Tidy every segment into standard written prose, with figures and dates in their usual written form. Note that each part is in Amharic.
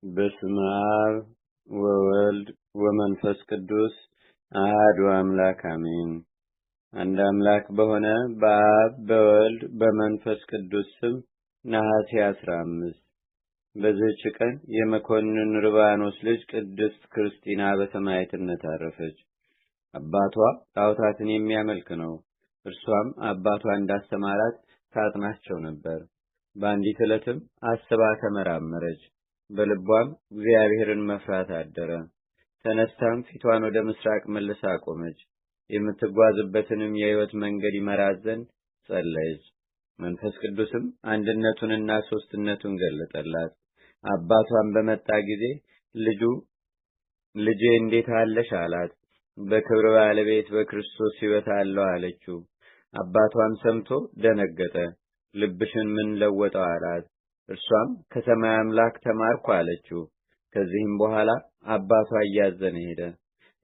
በስመ አብ ወወልድ ወመንፈስ ቅዱስ አሐዱ አምላክ አሜን። አንድ አምላክ በሆነ በአብ በወልድ በመንፈስ ቅዱስ ስም ነሐሴ 15 በዚህች ቀን የመኮንን ርባኖስ ልጅ ቅድስት ክርስቲና በሰማዕትነት አረፈች። አባቷ ጣዖታትን የሚያመልክ ነው። እርሷም አባቷ እንዳስተማራት ታጥናቸው ነበር። በአንዲት ዕለትም አስባ ተመራመረች። በልቧም እግዚአብሔርን መፍራት አደረ። ተነስታም ፊቷን ወደ ምስራቅ መልሳ ቆመች። የምትጓዝበትንም የሕይወት መንገድ ይመራት ዘንድ ጸለየች። መንፈስ ቅዱስም አንድነቱንና ሦስትነቱን ገለጠላት። አባቷን በመጣ ጊዜ ልጄ እንዴት አለሽ አላት። በክብር ባለቤት በክርስቶስ ሕይወት አለው አለችው። አባቷም ሰምቶ ደነገጠ። ልብሽን ምን ለወጠው አላት። እርሷም ከሰማይ አምላክ ተማርኩ አለችው። ከዚህም በኋላ አባቷ እያዘነ ሄደ።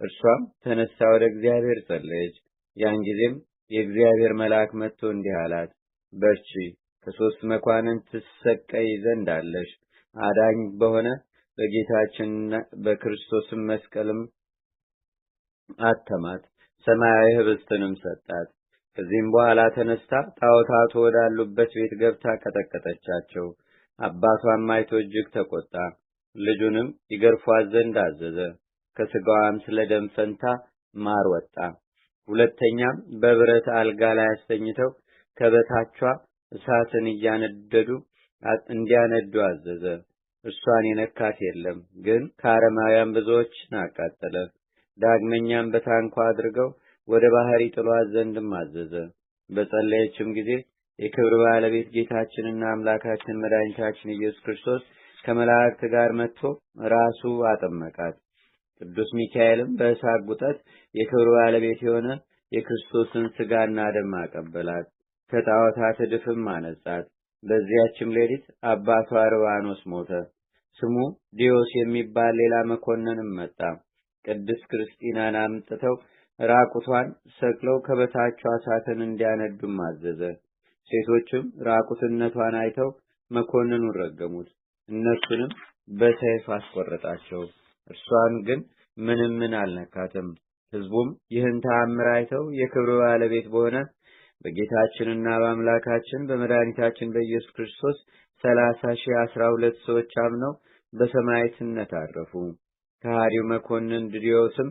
እርሷም ተነስታ ወደ እግዚአብሔር ጸለየች። ያን ጊዜም የእግዚአብሔር መልአክ መጥቶ እንዲህ አላት፣ በርቺ፣ ከሦስት መኳንንት ትሰቀይ ዘንድ አለሽ። አዳኝ በሆነ በጌታችንና በክርስቶስም መስቀልም አተማት፣ ሰማያዊ ኅብስትንም ሰጣት። ከዚህም በኋላ ተነስታ ጣዖታቱ ወዳሉበት ቤት ገብታ ቀጠቀጠቻቸው። አባቷም አይቶ እጅግ ተቆጣ። ልጁንም ይገርፏት ዘንድ አዘዘ። ከስጋዋም ስለ ደም ፈንታ ማር ወጣ። ሁለተኛም በብረት አልጋ ላይ አስተኝተው ከበታቿ እሳትን እንዲያነዱ አዘዘ። እርሷን የነካት የለም፣ ግን ከአረማውያን ብዙዎችን አቃጠለ። ዳግመኛም በታንኳ አድርገው ወደ ባህር ይጥሏት ዘንድም አዘዘ። በጸለየችም ጊዜ የክብር ባለቤት ጌታችንና አምላካችን መድኃኒታችን ኢየሱስ ክርስቶስ ከመላእክት ጋር መጥቶ ራሱ አጠመቃት። ቅዱስ ሚካኤልም በእሳት ጉጠት የክብር ባለቤት የሆነ የክርስቶስን ሥጋና ደም አቀበላት፣ ከጣዖታት እድፍም አነጻት። በዚያችም ሌሊት አባቷ ርባኖስ ሞተ። ስሙ ዲዮስ የሚባል ሌላ መኮንንም መጣ። ቅድስት ክርስቲናን አምጥተው ራቁቷን ሰቅለው ከበታቿ እሳትን እንዲያነዱም አዘዘ። ሴቶችም ራቁትነቷን አይተው መኮንኑን ረገሙት። እነሱንም በሰይፍ አስቆረጣቸው። እርሷን ግን ምንም አልነካትም። ሕዝቡም ይህን ተአምር አይተው የክብር ባለቤት በሆነ በጌታችንና በአምላካችን በመድኃኒታችን በኢየሱስ ክርስቶስ 30,012 ሰዎች አምነው በሰማዕትነት አረፉ። ከሃዲው መኮንን ድዲዮስም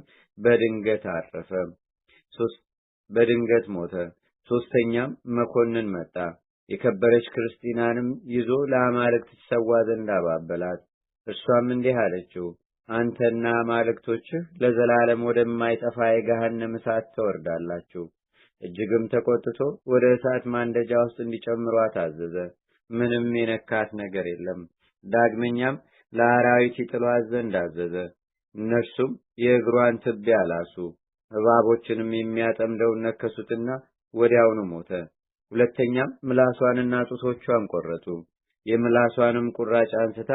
በድንገት ሞተ። ሦስተኛም መኮንን መጣ። የከበረች ክርስቲናንም ይዞ ለአማልክት ትሰዋ ዘንድ አባበላት። እርሷም እንዲህ አለችው፣ አንተና አማልክቶችህ ለዘላለም ወደማይጠፋ የገሃነም እሳት ትወርዳላችሁ። እጅግም ተቆጥቶ ወደ እሳት ማንደጃ ውስጥ እንዲጨምሯት አዘዘ። ምንም የነካት ነገር የለም። ዳግመኛም ለአራዊት ይጥሏት ዘንድ አዘዘ። እነርሱም የእግሯን ትቢያ ላሱ። እባቦችንም የሚያጠምደውን ነከሱትና ወዲያውኑ ሞተ። ሁለተኛም ምላሷንና ጡቶቿን ቆረጡ። የምላሷንም ቁራጭ አንስታ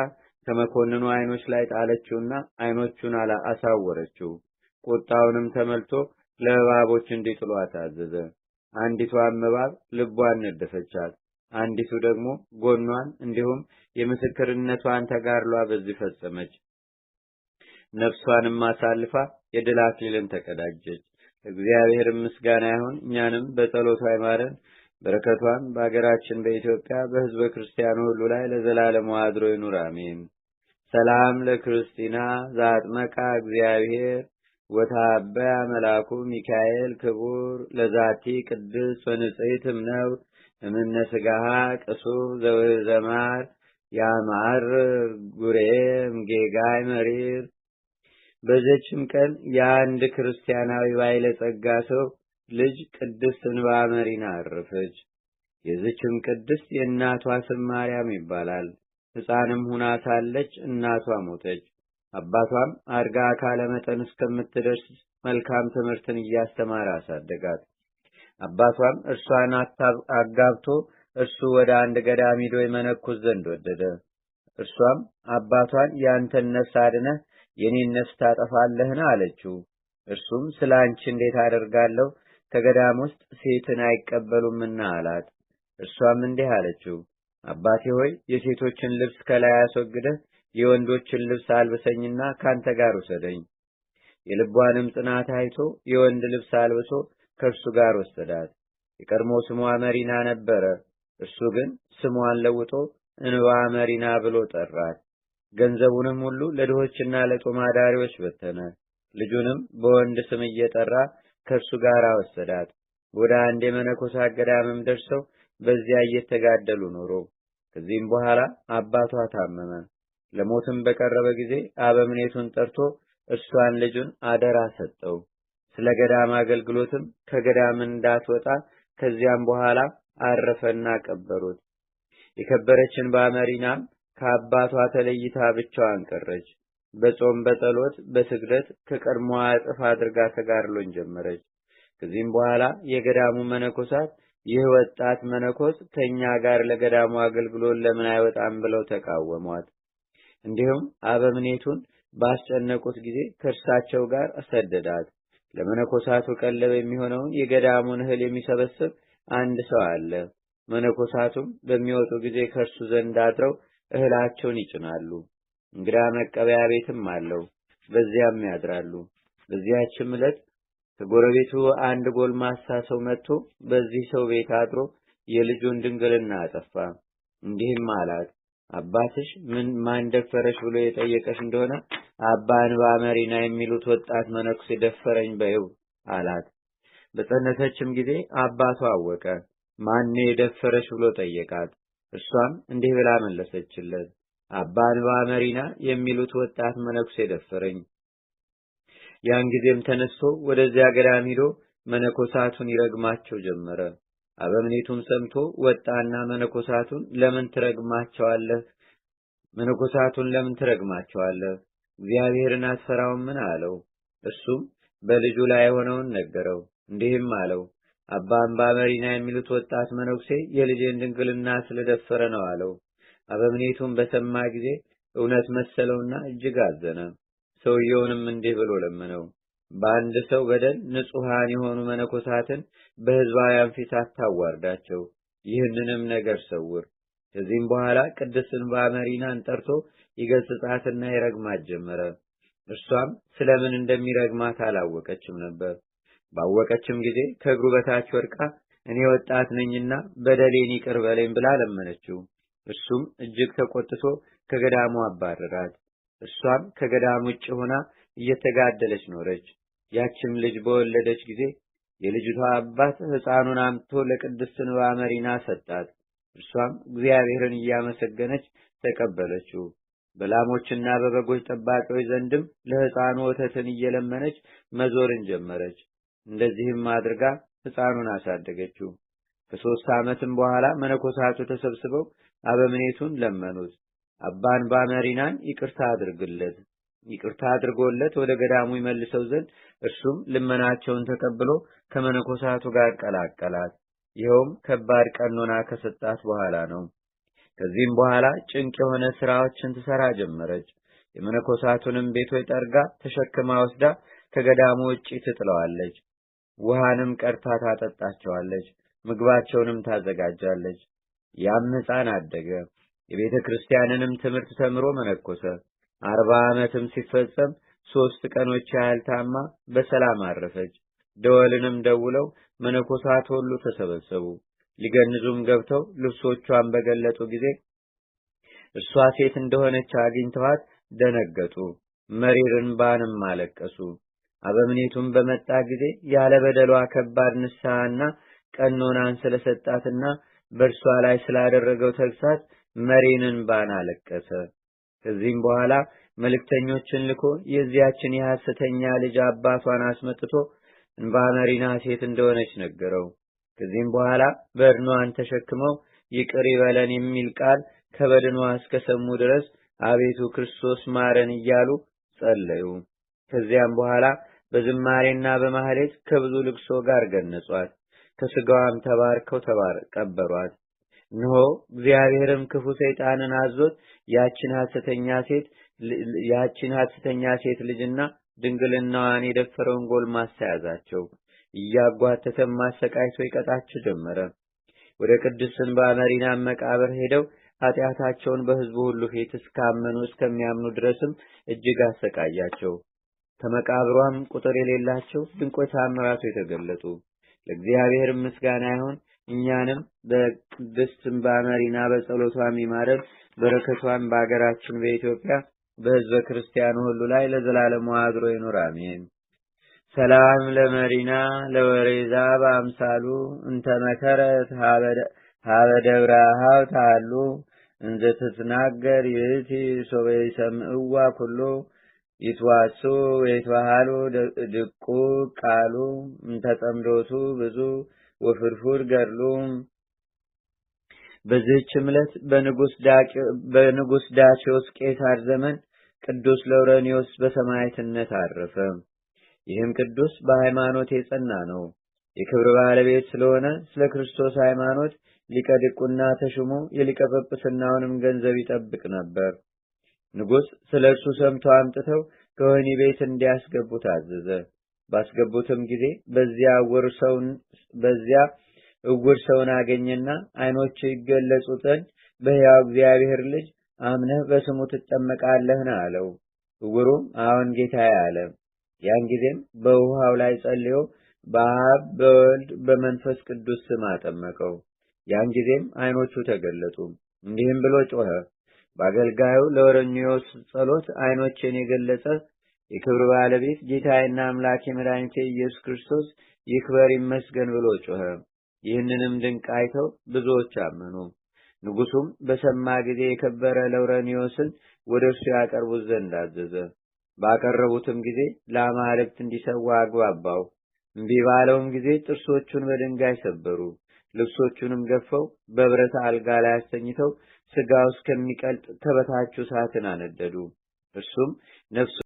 ከመኮንኑ ዓይኖች ላይ ጣለችውና ዓይኖቹን አሳወረችው። ቁጣውንም ተመልቶ ለእባቦች እንዲጥሏት አዘዘ። አንዲቷም እባብ ልቧን ነደፈቻት፣ አንዲቱ ደግሞ ጎኗን፣ እንዲሁም የምስክርነቷን ተጋድሏ በዚህ ፈጸመች። ነፍሷንም አሳልፋ የድል አክሊልን ተቀዳጀች። እግዚአብሔር ምስጋና ይሁን። እኛንም በጸሎቷ ይማረን። በረከቷን በአገራችን በኢትዮጵያ በሕዝበ ክርስቲያኑ ሁሉ ላይ ለዘላለሙ አድሮ ይኑር፣ አሜን። ሰላም ለክርስቲና ዘአጥመቃ እግዚአብሔር ወታበያ መልአኩ ሚካኤል ክቡር ለዛቲ ቅድስት ወንጽሕት እምነው እምነ ሥጋሃ ቅሱር ዘወዘማር ያማር ጉሬም ጌጋይ መሪር። በዘችም ቀን የአንድ ክርስቲያናዊ ባለጸጋ ሰው ልጅ ቅድስት እንባ መሪና አረፈች። የዚችም ቅድስት የእናቷ ስም ማርያም ይባላል። ሕፃንም ሁና ሳለች እናቷ ሞተች። አባቷም አድጋ አካለ መጠን እስከምትደርስ መልካም ትምህርትን እያስተማረ አሳደጋት። አባቷም እርሷን አጋብቶ እርሱ ወደ አንድ ገዳም ሄዶ ይመነኩስ ዘንድ ወደደ። እርሷም አባቷን ያንተን ነፍስ አድነህ የኔን ነፍስ ታጠፋለህን አለችው። እርሱም ስለ አንቺ እንዴት አደርጋለሁ? ከገዳም ውስጥ ሴትን አይቀበሉምና አላት። እርሷም እንዲህ አለችው፣ አባቴ ሆይ የሴቶችን ልብስ ከላይ አስወግደህ የወንዶችን ልብስ አልብሰኝና ካንተ ጋር ውሰደኝ። የልቧንም ጽናት አይቶ የወንድ ልብስ አልብሶ ከእርሱ ጋር ወሰዳት። የቀድሞ ስሟ መሪና ነበረ። እርሱ ግን ስሟን ለውጦ እንባ መሪና ብሎ ጠራት። ገንዘቡንም ሁሉ ለድሆችና ለጦም አዳሪዎች በተነ። ልጁንም በወንድ ስም እየጠራ ከእርሱ ጋር ወሰዳት። ወደ አንድ የመነኮሳት ገዳምም ደርሰው በዚያ እየተጋደሉ ኖሮ። ከዚህም በኋላ አባቷ ታመመ። ለሞትም በቀረበ ጊዜ አበምኔቱን ጠርቶ እርሷን ልጁን አደራ ሰጠው። ስለ ገዳም አገልግሎትም ከገዳም እንዳትወጣ ከዚያም በኋላ አረፈና ቀበሩት። የከበረችን ባመሪናም ከአባቷ ተለይታ ብቻዋን ቀረች። በጾም በጸሎት በስግደት ከቀድሞዋ እጥፍ አድርጋ ተጋድሎን ጀመረች። ከዚህም በኋላ የገዳሙ መነኮሳት ይህ ወጣት መነኮስ ከኛ ጋር ለገዳሙ አገልግሎት ለምን አይወጣም ብለው ተቃወሟት። እንዲሁም አበምኔቱን ባስጨነቁት ጊዜ ከእርሳቸው ጋር ሰደዳት። ለመነኮሳቱ ቀለብ የሚሆነውን የገዳሙን እህል የሚሰበስብ አንድ ሰው አለ። መነኮሳቱም በሚወጡ ጊዜ ከእርሱ ዘንድ አድረው እህላቸውን ይጭናሉ። እንግዳ መቀበያ ቤትም አለው፣ በዚያም ያድራሉ። በዚያችም ዕለት ከጎረቤቱ አንድ ጎልማሳ ሰው መጥቶ በዚህ ሰው ቤት አድሮ የልጁን ድንግልና አጠፋ። እንዲህም አላት፣ አባትሽ ማን ደፈረሽ ብሎ የጠየቀሽ እንደሆነ አባ እንባ መሪና የሚሉት ወጣት መነኩሴ ደፈረኝ በይው አላት። በጸነሰችም ጊዜ አባቷ አወቀ። ማን የደፈረሽ ብሎ ጠየቃት። እርሷም እንዲህ ብላ መለሰችለት፣ አባ እንባ መሪና የሚሉት ወጣት መነኩሴ ደፈረኝ። ያን ጊዜም ተነስቶ ወደዚያ ገዳም ሄዶ መነኮሳቱን ይረግማቸው ጀመረ። አበምኔቱም ሰምቶ ወጣና መነኮሳቱን ለምን ትረግማቸዋለህ? እግዚአብሔርን አትፈራውም? ምን አለው። እርሱም በልጁ ላይ የሆነውን ነገረው። እንዲህም አለው፣ አባ እንባ መሪና የሚሉት ወጣት መነኩሴ የልጄን ድንግልና ስለደፈረ ነው አለው። አበምኔቱም በሰማ ጊዜ እውነት መሰለውና እጅግ አዘነ። ሰውየውንም እንዲህ ብሎ ለመነው፣ በአንድ ሰው በደል ንጹሐን የሆኑ መነኮሳትን በሕዝባውያን ፊት አታዋርዳቸው፣ ይህንንም ነገር ሰውር። ከዚህም በኋላ ቅድስት እንባ መሪናን ጠርቶ ይገሥጻትና ይረግማት ጀመረ። እርሷም ስለምን እንደሚረግማት አላወቀችም ነበር። ባወቀችም ጊዜ ከእግሩ በታች ወድቃ እኔ ወጣት ነኝና በደሌን ይቅር በለኝ ብላ ለመነችው። እርሱም እጅግ ተቆጥቶ ከገዳሙ አባረራት። እርሷም ከገዳም ውጭ ሆና እየተጋደለች ኖረች። ያችም ልጅ በወለደች ጊዜ የልጅቷ አባት ሕፃኑን አምጥቶ ለቅድስት እንባ መሪና ሰጣት። እርሷም እግዚአብሔርን እያመሰገነች ተቀበለችው። በላሞችና በበጎች ጠባቂዎች ዘንድም ለሕፃኑ ወተትን እየለመነች መዞርን ጀመረች። እንደዚህም አድርጋ ሕፃኑን አሳደገችው። ከ3 ዓመትም በኋላ መነኮሳቱ ተሰብስበው አበምኔቱን ለመኑት፣ አባ እንባ መሪናን ይቅርታ አድርጎለት ወደ ገዳሙ ይመልሰው ዘንድ። እርሱም ልመናቸውን ተቀብሎ ከመነኮሳቱ ጋር ቀላቀላት። ይኸውም ከባድ ቀኖና ከሰጣት በኋላ ነው። ከዚህም በኋላ ጭንቅ የሆነ ስራዎችን ትሰራ ጀመረች። የመነኮሳቱንም ቤቶች ጠርጋ ተሸክማ ወስዳ ከገዳሙ ውጪ ትጥለዋለች። ውሃንም ቀድታ ታጠጣቸዋለች፣ ምግባቸውንም ታዘጋጃለች። ያም ሕፃን አደገ፣ የቤተ ክርስቲያንንም ትምህርት ተምሮ መነኮሰ። 40 ዓመትም ሲፈጸም 3 ቀኖች ያህል ታማ በሰላም አረፈች። ደወልንም ደውለው መነኮሳት ሁሉ ተሰበሰቡ። ሊገንዙም ገብተው ልብሶቿን በገለጡ ጊዜ እርሷ ሴት እንደሆነች አግኝተዋት ደነገጡ፣ መሪር እንባንም አለቀሱ። አበምኔቱም በመጣ ጊዜ ያለ በደሏ ከባድ ንስሐና ቀኖናን ስለሰጣትና በእርሷ ላይ ስላደረገው ተግሳጽ መሪር እንባን አለቀሰ። ከዚህም በኋላ መልእክተኞችን ልኮ የዚያችን የሐሰተኛ ልጅ አባቷን አስመጥቶ እንባ መሪና ሴት እንደሆነች ነገረው። ከዚህም በኋላ በድኗን ተሸክመው ይቅር ይበለን የሚል ቃል ከበድኗ እስከሰሙ ድረስ አቤቱ ክርስቶስ ማረን እያሉ ጸለዩ። ከዚያም በኋላ በዝማሬና በማህሌት ከብዙ ልቅሶ ጋር ገነጿት። ከስጋዋም ተባርከው ቀበሯት። እነሆ እግዚአብሔርም ክፉ ሰይጣንን አዞት ያችን ሐሰተኛ ሴት ልጅና ድንግልናዋን የደፈረውን ጎልማሳ ያዛቸው። እያጓተተም ማሰቃይቶ ይቀጣቸው ጀመረ። ወደ ቅድስት እንባ መሪናም መቃብር ሄደው ኃጢአታቸውን በሕዝቡ ሁሉ ፊት እስከሚያምኑ ድረስም እጅግ አሰቃያቸው። ከመቃብሯም ቁጥር የሌላቸው ድንቆች ተአምራቱ የተገለጡ። ለእግዚአብሔር ምስጋና ይሁን። እኛንም በቅድስት መሪና በጸሎቷም ይማረን። በረከቷም በአገራችን በኢትዮጵያ በሕዝበ ክርስቲያኑ ሁሉ ላይ ለዘላለሙ አድሮ ይኑር፣ አሜን። ሰላም ለመሪና ለወሬዛ በአምሳሉ እንተመከረት ሀበ ደብረ አኀው ታሉ እንዘ ትትናገር ይእቲ ሶበ ይሰምዕዋ ኩሉ ይትዋሱ ወይትባሃሉ ድቁ ቃሉ እንተጸምዶቱ ብዙ ወፍርፉር ገድሉ። በዚህች ዕለት በንጉሥ ዳኪዎስ ቄሳር ዘመን ቅዱስ ለውረኒዮስ በሰማዕትነት አረፈ። ይህም ቅዱስ በሃይማኖት የጸና ነው። የክብር ባለቤት ስለሆነ ስለ ክርስቶስ ሃይማኖት ሊቀ ድቁና ተሹሞ የሊቀ ጵጵስናውንም ገንዘብ ይጠብቅ ነበር። ንጉሥ ስለ እርሱ ሰምቶ አምጥተው ከወህኒ ቤት እንዲያስገቡት አዘዘ። ባስገቡትም ጊዜ በዚያ እውር ሰውን አገኘና ዓይኖቹ ይገለጹ ዘንድ በሕያው እግዚአብሔር ልጅ አምነህ በስሙ ትጠመቃለህን አለው። እውሩም አዎን ጌታዬ አለ። ያን ጊዜም በውሃው ላይ ጸልዮ በአብ በወልድ በመንፈስ ቅዱስ ስም አጠመቀው። ያን ጊዜም ዓይኖቹ ተገለጡ። እንዲህም ብሎ ጮኸ። በአገልጋዩ ለወረኒዮስ ጸሎት ዓይኖቼን የገለጸ የክብር ባለቤት ጌታዬና አምላኬ መድኃኒቴ ኢየሱስ ክርስቶስ ይክበር ይመስገን ብሎ ጮኸ። ይህንንም ድንቅ አይተው ብዙዎች አመኑ። ንጉሡም በሰማ ጊዜ የከበረ ለውረኒዮስን ወደ እርሱ ያቀርቡት ዘንድ አዘዘ። ባቀረቡትም ጊዜ ለአማልክት እንዲሰዋ አግባባው። እምቢ ባለውም ጊዜ ጥርሶቹን በድንጋይ ሰበሩ። ልብሶቹንም ገፈው በብረት አልጋ ላይ አስተኝተው ሥጋው እስከሚቀልጥ ከበታቹ እሳትን አነደዱ። እርሱም ነፍሱ